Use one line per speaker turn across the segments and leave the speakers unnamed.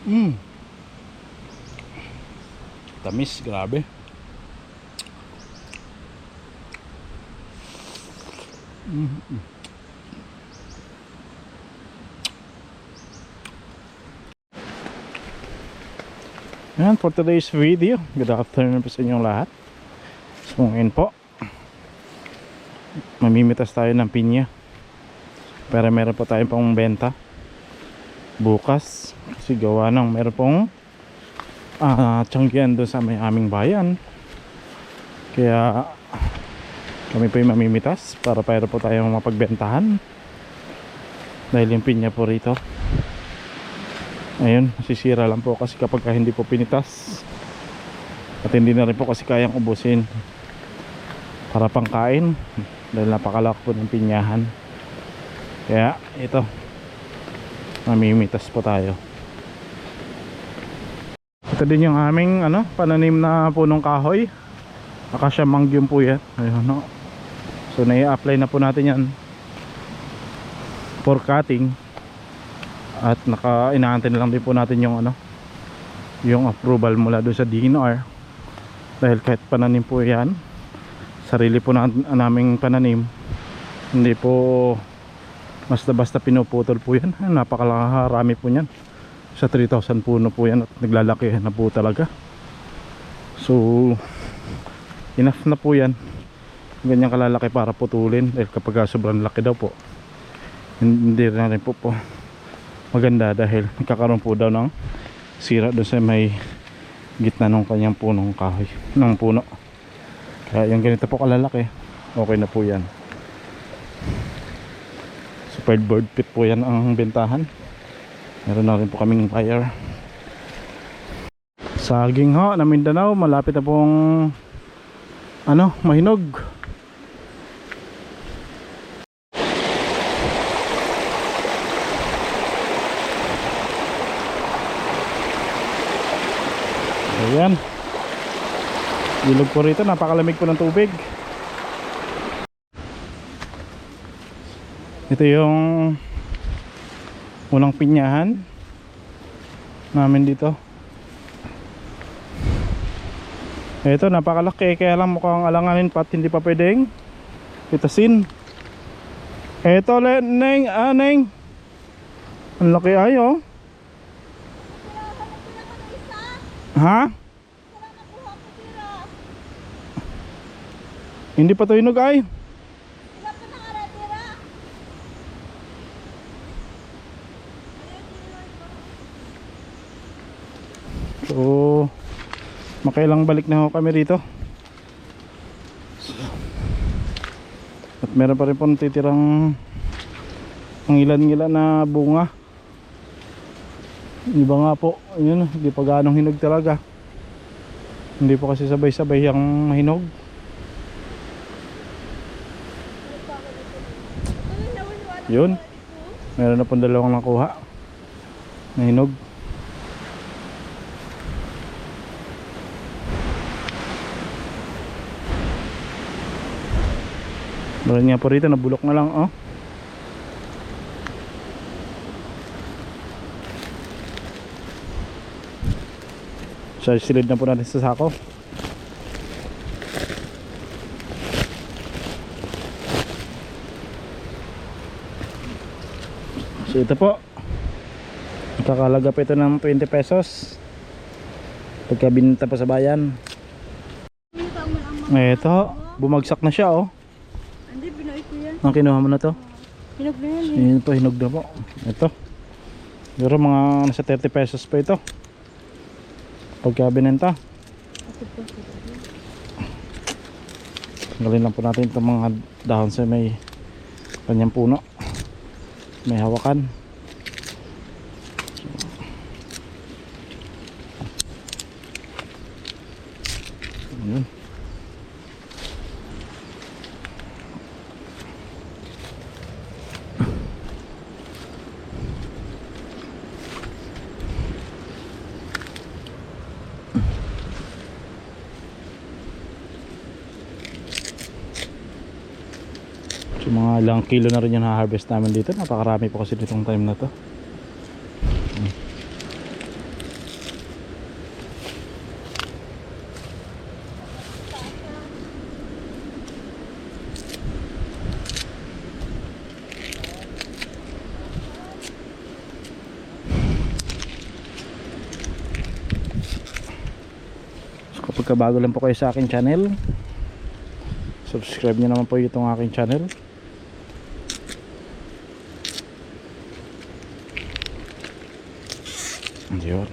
Mm. Tamis, grabe. Yan for today's video. Good afternoon po sa inyong lahat. So ngayon po, mamimitas tayo ng pinya. Pero meron po tayong pang benta bukas. Kasi gawa ng meron pong tiyanggian doon sa may aming bayan. Kaya kami po yung mamimitas para po tayong mapagbentahan. Dahil yung pinya po rito, ayun, masisira lang po kasi kapag hindi po pinitas. At hindi na rin po kasi kayang ubusin para pangkain dahil napakalaki po ng pinyahan. Kaya ito, mamimitas po tayo. Ito din yung aming pananim na punong kahoy. Acacia mangyum po yan. Ayun, no? So nai-apply na po natin yan for cutting. At inaantay na lang din po natin yung yung approval mula doon sa DNR. Dahil kahit pananim po yan, sarili po naming pananim, hindi po basta pinuputol po yan. Napakarami po yan. Sa 3,000 puno po yan at naglalaki na po talaga. So enough na po yan, ganyan kalalaki para putulin. Dahil kapag sobrang laki daw po, hindi na rin po maganda dahil nagkakaroon po daw ng sira doon sa may gitna ng kanyang punong kahoy, ng puno. Kaya yung ganito po kalalaki, okay na po yan. Super bird pit po yan ang bentahan. Meron na rin po kaming buyer. Saging ho na Mindanao, malapit na pong mahinog. Ayan, ilog po rito, napakalamig po ng tubig. Ito yung unang pinyahan namin dito. Ito napakalaki, kaya lang mukhang alanganin pa at hindi pa pwedeng pitasin. Ito Neng, Neng, ang laki ayo. Ha? Hindi pa to hinog ay. So makailang balik na ako kami rito. At meron pa rin po titirang ang ilan-ilan na bunga. Iba nga po, yun, hindi pa ganong hinog talaga. Hindi po kasi sabay-sabay ang hinog. Yun, meron na pong dalawang nakuha na hinog. Meron nga po rito, nabulok na lang So silid na po natin sa sako. So ito po, kakalaga pa ito ng 20 pesos pagka binenta pa sa bayan. Ito, bumagsak na siya
Hindi, binoy ko yan.
Ang kinuha mo na to?
Hinog na yan
Yun po, hinog na po. Ito, siguro mga nasa 30 pesos pa ito pagka binenta. Tanggalin lang po natin itong mga dahon sa may kanyang puno, may hawakan. Yun. So mga ilang kilo na rin yung na-harvest namin dito. Napakarami po kasi ditong time na to. pagkabago lang po kayo sa aking channel, subscribe nyo naman po itong aking channel. Yun.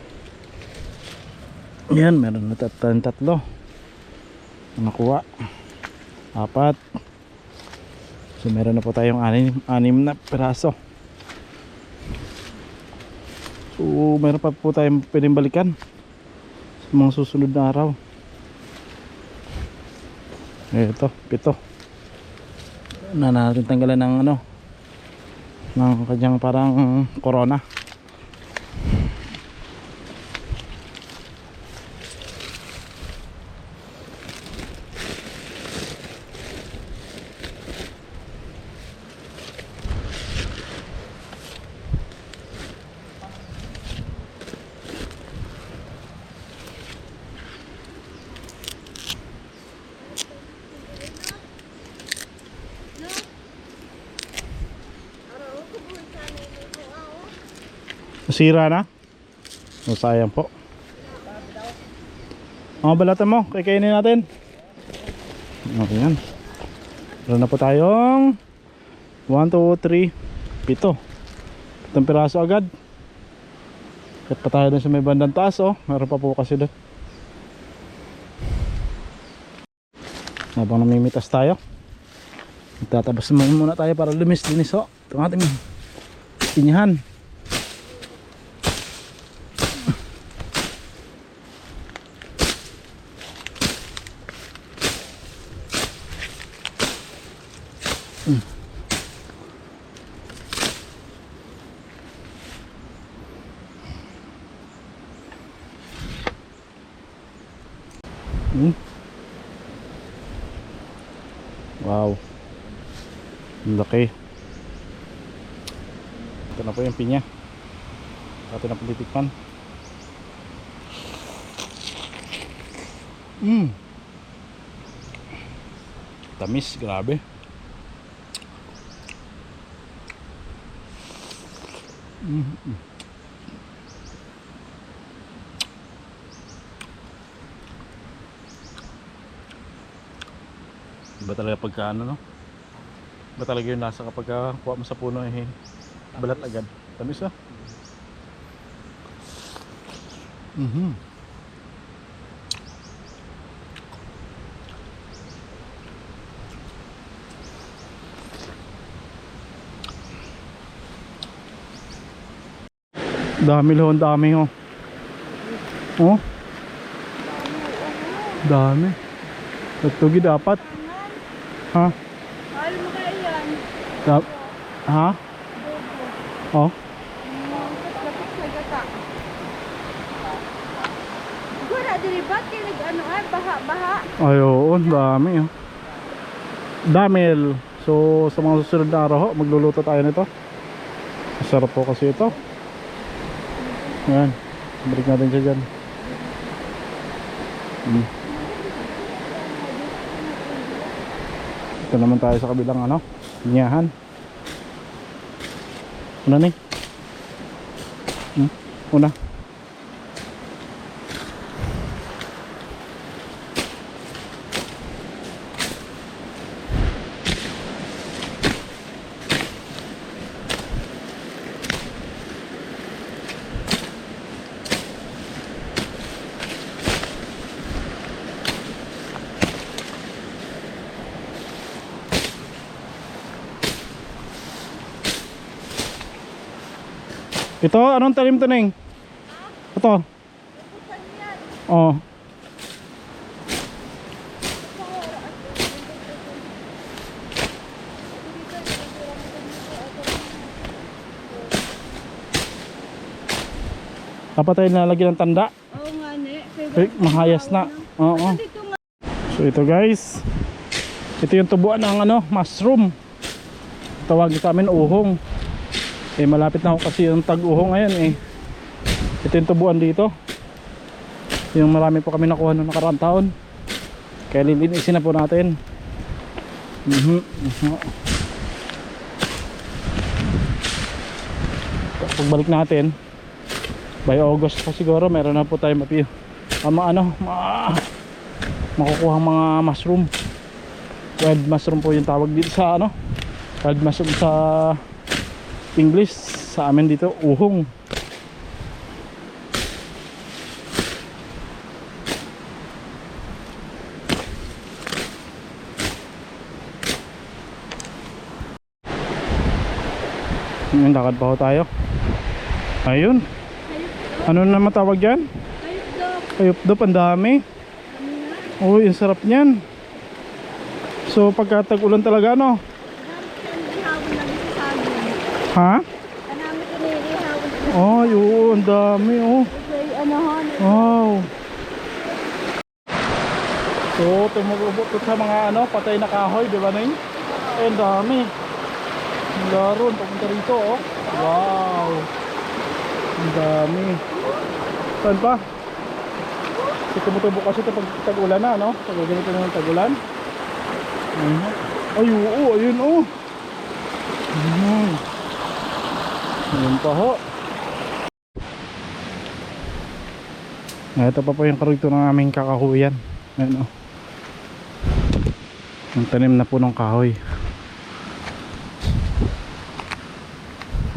Yan, meron na tatlo nakuha, 4. So meron na po tayong 6 na piraso. So meron pa po tayong pwedeng balikan sa mga susunod na araw. Ito, 7 na natin tanggalan ng ng kanyang parang corona. Nasira na? O, sayang po. Mga balatan mo, kakainin natin. Okay yan. Meron na po tayong 1, 2, 3, 7. 7 piraso agad. Kahit pa tayo dun sa may bandang taas, meron pa po kasi dun. Habang namimitas tayo, magtatabas naman muna tayo para lumis-linis. Ito ang ating pinyahan. Wow, ang laki. Ito na po yung pinya. Ito na po titikman. Tamis, grabe. Iba talaga pagka iba talaga yung nasa kapag kuha mo sa puno balat agad. Tamis ah. Dami lo, dami dami. Tugtugid dapat. Ha?
Ay, mo kaya yan.
Ha? Oh.
Lapit sa gata. Gura, dilibat kayo baha-baha.
Ay, oo, dami Damel. So sa mga susunod na araw magluluto tayo nito. Masarap po kasi ito. Ayan, balik natin siya dyan. Ito naman tayo sa kabilang pinyahan. Una ni? Una. Ito, anong talim to, Neng? Ito. Oh. Dapat tayo nalagyan ng tanda.
Oo nga, ne.
Mahayas na. Oo. So ito guys, ito yung tubuan ng mushroom. Tawagin sa amin uhong. Malapit na ako kasi yung tag-uhong ngayon Ito yung tubuan dito. Yung marami po kami nakuha noong nakaraang taon. Kaya lilinisin na po natin. Pagbalik natin by August pa siguro meron na po tayo makukuha ang mga mushroom. Wild mushroom po yung tawag dito sa ano, wild mushroom sa English, sa amin dito uhong. Ngayon lakad pa ho tayo. Ayun, ano na matawag dyan? Ayupdop, ang dami. Uy, ang sarap niyan. So pagka tag-ulan talaga, no? Ha? Oh, yun, ang dami, oh. Wow. So tumulubot sa mga ano, patay na kahoy, di ba, Ning? Eh, ang dami. Laron, papunta rito, oh. Wow. Ang dami. Saan pa? Kasi tumutubo kasi ito pag tag-ulan na, no? Pag ganito na ng tag-ulan. Ay, oo, ayun, oh. Ayun pa, ho. Ito pa po yung karugto ng aming kakahuyan. Ayun, oh. Ang tanim na po ng kahoy.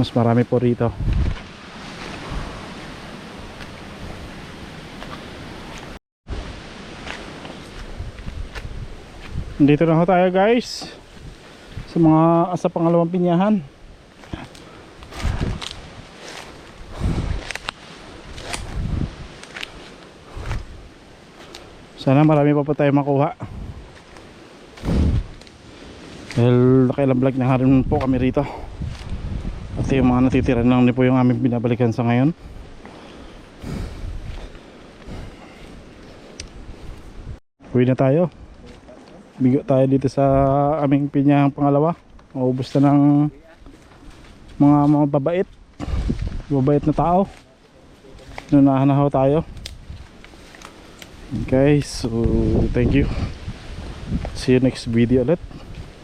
Mas marami po rito. Dito na ho tayo, guys, sa mga sa pangalawang pinyahan. Sana marami pa po tayo makuha. Dahil nakailang vlog na rin po kami rito. At yung mga natitira lang din po yung aming binabalikan sa ngayon. Uwi na tayo. Bigo tayo dito sa aming pinyahang pangalawa. Maubos na ng mga mababait na tao. Nunahan na ho tayo. Okay, so thank you. See you next video ulit.